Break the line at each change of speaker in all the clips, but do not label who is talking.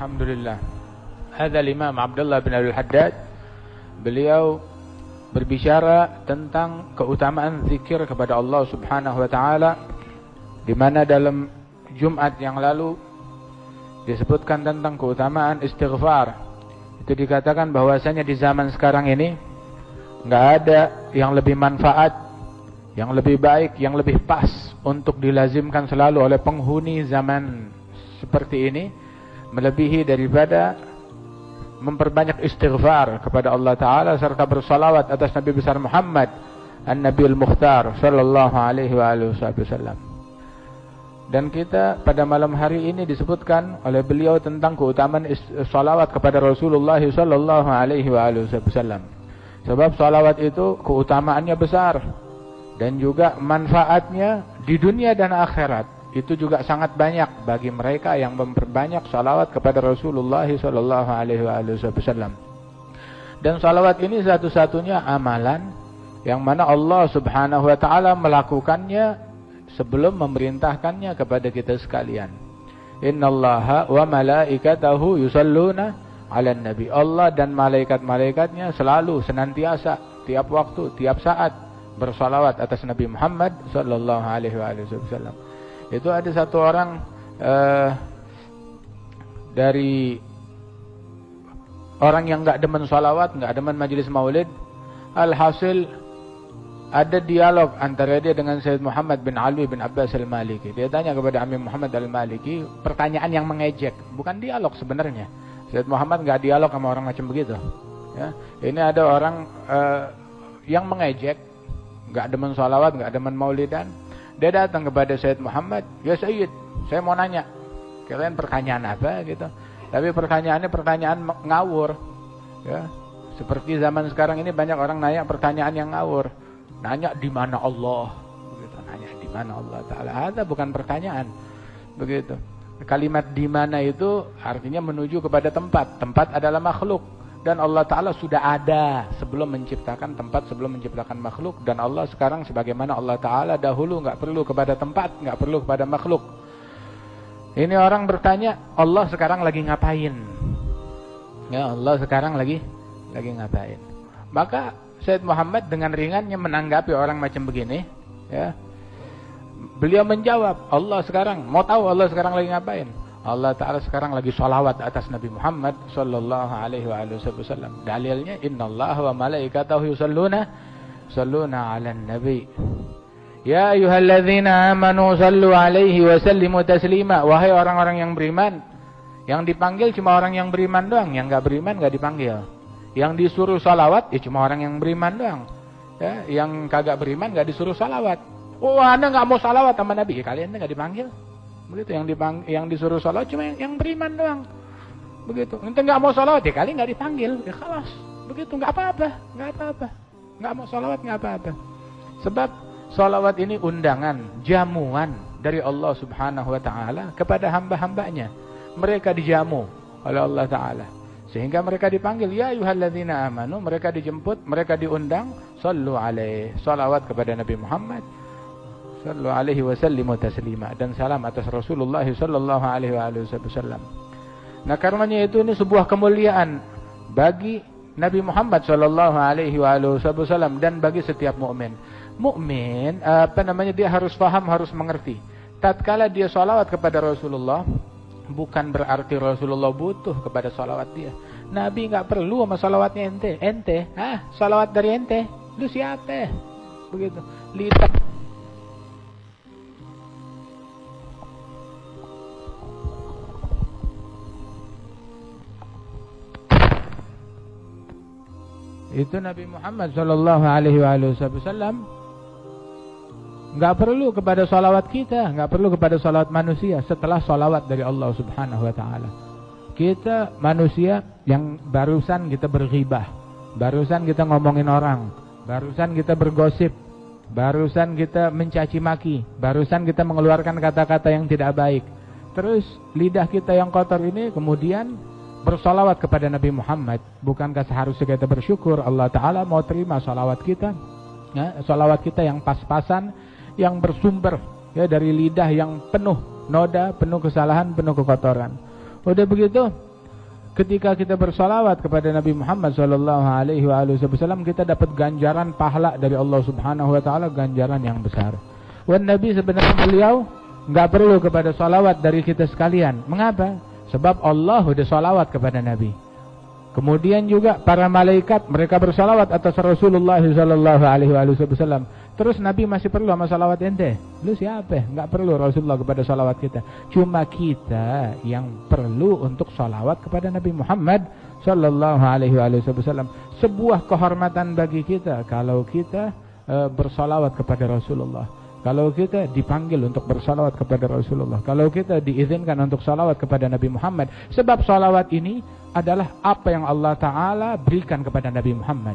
Alhamdulillah. Hadza Imam Abdullah bin Al-Haddad. Beliau berbicara tentang keutamaan zikir kepada Allah Subhanahu wa taala, di mana dalam Jumat yang lalu disebutkan tentang keutamaan istighfar. Itu dikatakan bahwasanya di zaman sekarang ini enggak ada yang lebih manfaat, yang lebih baik, yang lebih pas untuk dilazimkan selalu oleh penghuni zaman seperti ini, melebihi daripada memperbanyak istighfar kepada Allah Ta'ala serta bersalawat atas Nabi besar Muhammad An-Nabiul Mukhtar sallallahu alaihi wasallam. Dan kita pada malam hari ini disebutkan oleh beliau tentang keutamaan salawat kepada Rasulullah sallallahu alaihi wasallam. Sebab salawat itu keutamaannya besar dan juga manfaatnya di dunia dan akhirat. Itu juga sangat banyak bagi mereka yang memperbanyak salawat kepada Rasulullah sallallahu alaihi wasallam. Dan salawat ini satu-satunya amalan yang mana Allah Subhanahu wa taala melakukannya sebelum memerintahkannya kepada kita sekalian. Innallaha wa malaikatahu yusalluna 'alan nabi. Allah dan malaikat-malaikatnya selalu senantiasa tiap waktu, tiap saat bersalawat atas Nabi Muhammad sallallahu alaihi wasallam. Itu ada satu orang dari orang yang enggak demen salawat, enggak demen majelis maulid. Alhasil ada dialog antara dia dengan Sayyid Muhammad bin Ali bin Abbas al-Maliki. Dia tanya kepada Amir Muhammad al-Maliki pertanyaan yang mengejek, bukan dialog sebenarnya. Sayyid Muhammad enggak dialog sama orang macam begitu. Ya, ini ada orang yang mengejek, enggak demen salawat, enggak demen maulidan. Dia datang kepada Sayyid Muhammad, "Ya Sayyid, saya mau nanya. Kalian pertanyaan apa?" gitu. Tapi pertanyaannya pertanyaan ngawur. Ya. Seperti zaman sekarang ini banyak orang nanya pertanyaan yang ngawur. Nanya di mana Allah? Begitu. Nanya di mana Allah Taala. Itu bukan pertanyaan. Begitu. Kalimat di mana itu artinya menuju kepada tempat. Tempat adalah makhluk. Dan Allah Ta'ala sudah ada sebelum menciptakan tempat, sebelum menciptakan makhluk. Dan Allah sekarang sebagaimana Allah Ta'ala dahulu nggak perlu kepada tempat, nggak perlu kepada makhluk. Ini orang bertanya, Allah sekarang lagi ngapain? Ya, Allah sekarang lagi ngapain? Maka Sayyid Muhammad dengan ringannya menanggapi orang macam begini. Ya, beliau menjawab, Allah sekarang, mau tahu Allah sekarang lagi ngapain? Allah Ta'ala sekarang lagi salawat atas Nabi Muhammad sallallahu alaihi wasallam. Dalilnya innallaha wa malaikatahu yusalluna 'alan nabi. Ya ayyuhalladzina amanu sallu alaihi wa sallimu taslima. Wahai orang-orang yang beriman, yang dipanggil cuma orang yang beriman doang, yang enggak beriman enggak dipanggil. Yang disuruh salawat ya cuma orang yang beriman doang. Ya, yang kagak beriman enggak disuruh salawat. Oh, Anda enggak mau salawat sama Nabi, ya kalian enggak dipanggil. Begitu, yang disuruh salat cuma yang beriman doang. Begitu. Ente enggak mau salat ya kali enggak dipanggil. Ya khalas. Begitu, enggak apa-apa. Enggak mau salawat enggak apa-apa. Sebab salawat ini undangan, jamuan dari Allah Subhanahu wa taala kepada hamba-hambanya. Mereka dijamu oleh Allah Taala sehingga mereka dipanggil ya ayyuhalladzina amanu, mereka dijemput, mereka diundang, sallu alaihi, salawat kepada Nabi Muhammad sallallahu alaihi wasallam taslima, dan salam atas Rasulullah sallallahu alaihi wasallam. Nah, karenanya itu ini sebuah kemuliaan bagi Nabi Muhammad sallallahu alaihi wasallam dan bagi setiap mukmin. Mukmin dia harus paham, harus mengerti. Tatkala dia salawat kepada Rasulullah, bukan berarti Rasulullah butuh kepada salawat dia. Nabi enggak perlu sama salawatnya ente. Salawat dari ente. Lu siapa? Begitu. Lihat itu Nabi Muhammad sallallahu alaihi wasallam enggak perlu kepada salawat kita, enggak perlu kepada salawat manusia setelah salawat dari Allah Subhanahu wa taala. Kita manusia yang barusan kita berghibah, barusan kita ngomongin orang, barusan kita bergosip, barusan kita mencaci maki, barusan kita mengeluarkan kata-kata yang tidak baik. Terus lidah kita yang kotor ini kemudian bersalawat kepada Nabi Muhammad. Bukankah seharusnya kita bersyukur Allah Ta'ala mau terima salawat kita, ya, salawat kita yang pas-pasan, yang bersumber dari lidah yang penuh noda, penuh kesalahan, penuh kekotoran. Udah begitu, ketika kita bersalawat kepada Nabi Muhammad sallallahu alaihi wasallam, kita dapat ganjaran pahala dari Allah Subhanahu wa taala, ganjaran yang besar. Wan Nabi, sebenarnya beliau enggak perlu kepada salawat dari kita sekalian. Mengapa? Sebab Allah sudah salawat kepada Nabi. Kemudian juga para malaikat mereka bersalawat atas Rasulullah sallallahu alaihi wasallam. Terus Nabi masih perlu sama salawat ente? Lu siapa? Enggak perlu Rasulullah kepada salawat kita. Cuma kita yang perlu untuk salawat kepada Nabi Muhammad sallallahu alaihi wasallam. Sebuah kehormatan bagi kita kalau kita bersalawat kepada Rasulullah. Kalau kita dipanggil untuk bersalawat kepada Rasulullah. Kalau kita diizinkan untuk salawat kepada Nabi Muhammad. Sebab salawat ini adalah apa yang Allah Ta'ala berikan kepada Nabi Muhammad.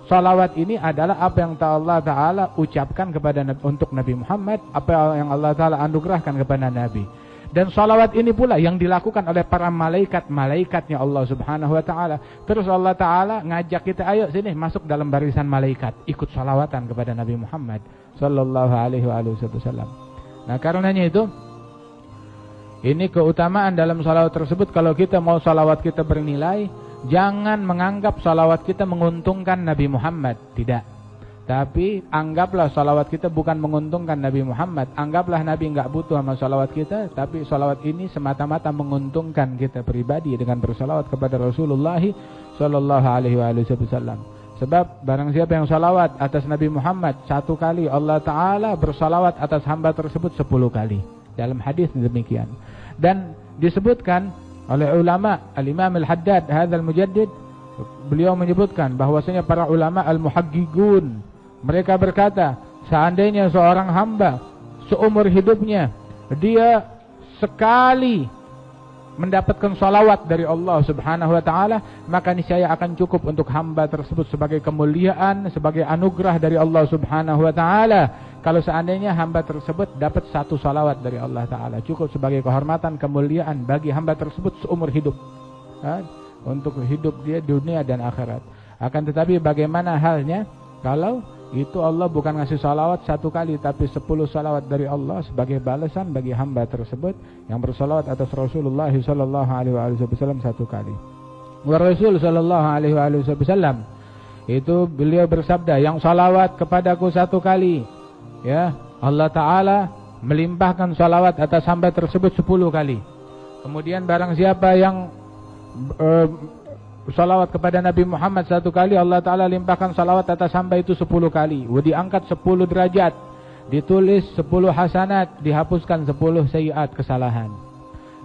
Salawat ini adalah apa yang Allah Ta'ala ucapkan kepada untuk Nabi Muhammad, apa yang Allah Ta'ala anugerahkan kepada Nabi. Dan salawat ini pula yang dilakukan oleh para malaikat-malaikatnya Allah Subhanahu wa Ta'ala. Terus Allah Ta'ala ngajak kita, ayo sini masuk dalam barisan malaikat, ikut salawatan kepada Nabi Muhammad sallallahu alaihi wasallam. Nah, karenanya itu, ini keutamaan dalam salawat tersebut. Kalau kita mau salawat kita bernilai, jangan menganggap salawat kita menguntungkan Nabi Muhammad. Tidak. Tapi anggaplah salawat kita bukan menguntungkan Nabi Muhammad. Anggaplah Nabi enggak butuh sama salawat kita. Tapi salawat ini semata-mata menguntungkan kita pribadi dengan bersalawat kepada Rasulullah sallallahu alaihi wasallam. Sebab barang siapa yang salawat atas Nabi Muhammad 1 kali, Allah Ta'ala bersalawat atas hamba tersebut 10 kali. Dalam hadis demikian. Dan disebutkan oleh ulama, Al-Imam Al-Haddad Hadzal Mujaddid, beliau menyebutkan bahwasanya para ulama Al-Muhaqqiqun, mereka berkata, seandainya seorang hamba seumur hidupnya dia sekali mendapatkan salawat dari Allah Subhanahu wa Ta'ala, maka niscaya akan cukup untuk hamba tersebut sebagai kemuliaan, sebagai anugerah dari Allah Subhanahu wa Ta'ala. Kalau seandainya hamba tersebut dapat 1 salawat dari Allah Ta'ala, cukup sebagai kehormatan, kemuliaan bagi hamba tersebut seumur hidup, untuk hidup dia dunia dan akhirat. Akan tetapi bagaimana halnya kalau itu Allah bukan ngasih salawat 1 kali, tapi 10 salawat dari Allah sebagai balasan bagi hamba tersebut yang bersalawat atas Rasulullah sallallahu alaihi wasallam 1 kali. Wa Rasul sallallahu alaihi wasallam itu beliau bersabda, yang salawat kepadaku 1 kali, ya, Allah Ta'ala melimpahkan salawat atas hamba tersebut 10 kali. Kemudian barang siapa yang salawat kepada Nabi Muhammad 1 kali, Allah Ta'ala limpahkan salawat atas hamba itu 10 kali. Diangkat 10 derajat, ditulis 10 hasanat, dihapuskan 10 sayiat kesalahan.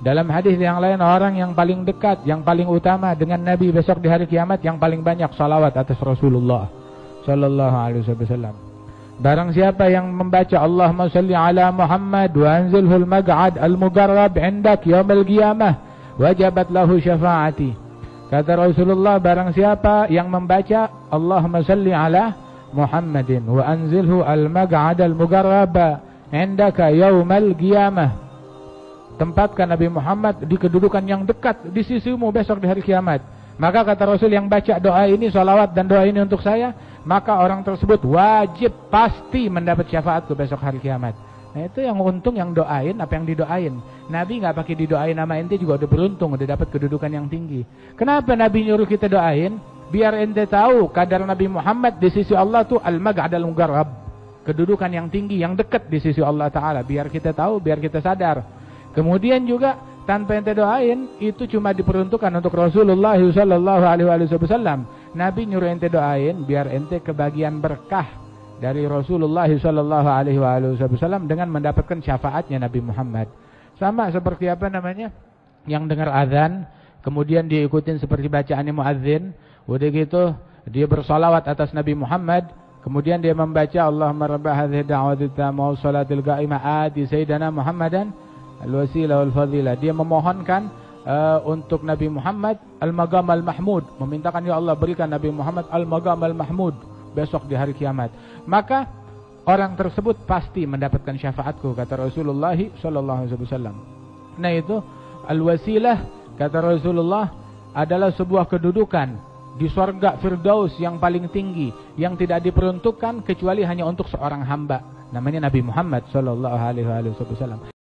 Dalam hadis yang lain, orang yang paling dekat, yang paling utama dengan Nabi besok di hari kiamat, yang paling banyak salawat atas Rasulullah sallallahu alaihi wasallam. Barang siapa yang membaca Allahumma salli ala Muhammad wa anzilhul mag'ad al-mugarrab indak yaumil qiyamah wajabat lahu syafaati. Kata Rasulullah, barang siapa yang membaca Allahumma salli ala Muhammadin wa anzilhu al-mag'ad al-mugarrab indaka yaumil qiyamah, tempatkan Nabi Muhammad di kedudukan yang dekat di sisimu besok di hari kiamat. Maka kata Rasul, yang baca doa ini, salawat dan doa ini untuk saya, maka orang tersebut wajib pasti mendapat syafaatku besok hari kiamat. Nah, itu yang untung yang doain apa yang didoain. Nabi nggak pakai didoain nama ente juga udah beruntung, udah dapat kedudukan yang tinggi. Kenapa Nabi nyuruh kita doain? Biar ente tahu kadar Nabi Muhammad di sisi Allah tuh al-mag'ad al-mugarrab, kedudukan yang tinggi, yang dekat di sisi Allah Ta'ala. Biar kita tahu, biar kita sadar. Kemudian juga tanpa ente doain, itu cuma diperuntukkan untuk Rasulullah sallallahu alaihi wasallam. Nabi nyuruh ente doain biar ente kebagian berkah dari Rasulullah sallallahu alaihi wasallam dengan mendapatkan syafaatnya Nabi Muhammad. Sama seperti apa namanya? Yang dengar azan, kemudian dia ikutin seperti bacaannya muadzin, udah gitu dia bersalawat atas Nabi Muhammad, kemudian dia membaca Allahumma rabb hadhihi da'wati tammah wa salatil qa'imah ati sayyidina Muhammadan al-wasilah wal fadilah. Dia memohonkan untuk Nabi Muhammad al-maqam al-mahmud, memintakan ya Allah berikan Nabi Muhammad al-maqam al-mahmud besok di hari kiamat. Maka orang tersebut pasti mendapatkan syafaatku, kata Rasulullah sallallahu alaihi wasallam. Nah, itu al-wasilah, kata Rasulullah, adalah sebuah kedudukan di surga Firdaus yang paling tinggi, yang tidak diperuntukkan kecuali hanya untuk seorang hamba, namanya Nabi Muhammad sallallahu alaihi wasallam.